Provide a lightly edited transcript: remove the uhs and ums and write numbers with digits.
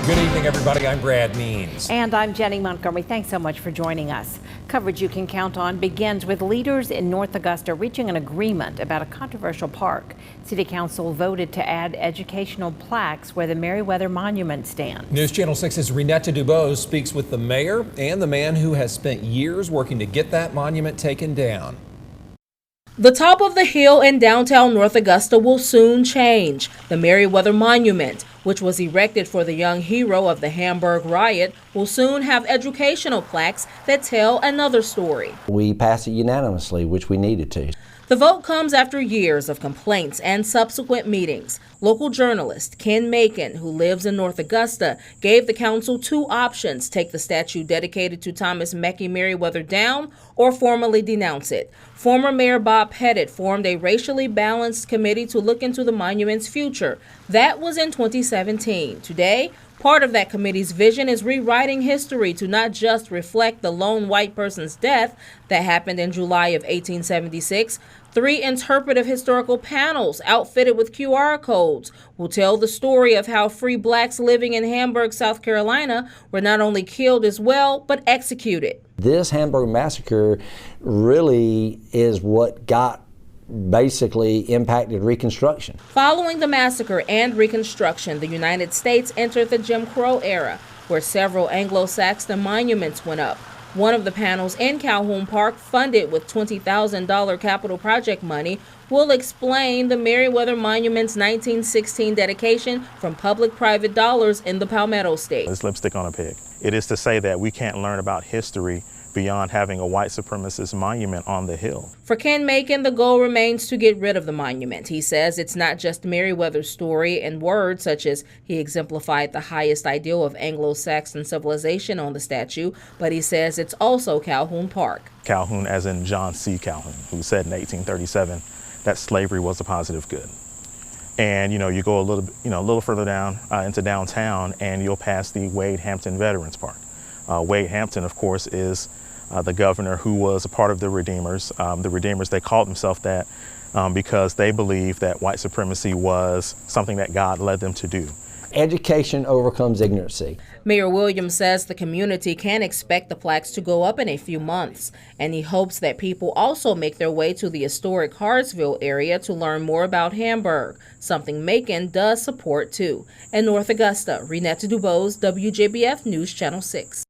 Good evening, everybody. I'm Brad Means. And I'm Jenny Montgomery. Thanks so much for joining us. Coverage you can count on begins with leaders in North Augusta reaching an agreement about a controversial park. City Council voted to add educational plaques where the Meriwether Monument stands. News Channel 6's Renetta Dubose speaks with the mayor and the man who has spent years working to get that monument taken down. The top of the hill in downtown North Augusta will soon change. The Meriwether Monument, which was erected for the young hero of the Hamburg riot, will soon have educational plaques that tell another story. We passed it unanimously, which we needed to. The vote comes after years of complaints and subsequent meetings. Local journalist Ken Macon, who lives in North Augusta, gave the council two options: take the statue dedicated to Thomas Mackey Meriwether down or formally denounce it. Former Mayor Bob Pettit formed a racially balanced committee to look into the monument's future. That was in 2017. Today, part of that committee's vision is rewriting history to not just reflect the lone white person's death that happened in July of 1876. 3 interpretive historical panels outfitted with QR codes will tell the story of how free blacks living in Hamburg, South Carolina were not only killed as well, but executed. This Hamburg massacre really is what basically impacted Reconstruction. Following the massacre and Reconstruction, the United States entered the Jim Crow era, where several Anglo-Saxon monuments went up. One of the panels in Calhoun Park, funded with $20,000 capital project money, will explain the Meriwether Monument's 1916 dedication from public-private dollars in the Palmetto State. It's lipstick on a pig. It is to say that we can't learn about history beyond having a white supremacist monument on the hill. For Ken Macon, the goal remains to get rid of the monument. He says it's not just Meriwether's story and words, such as he exemplified the highest ideal of Anglo-Saxon civilization on the statue, but he says it's also Calhoun Park. Calhoun, as in John C. Calhoun, who said in 1837 that slavery was a positive good. And you go a little further down into downtown, and you'll pass the Wade Hampton Veterans Park. Wade Hampton, of course, is the governor who was a part of the Redeemers. The Redeemers, they called themselves that because they believed that white supremacy was something that God led them to do. Education overcomes ignorancy. Mayor Williams says the community can expect the plaques to go up in a few months, and he hopes that people also make their way to the historic Hartsville area to learn more about Hamburg, something Macon does support too. In North Augusta, Renetta Dubose, WJBF News Channel 6.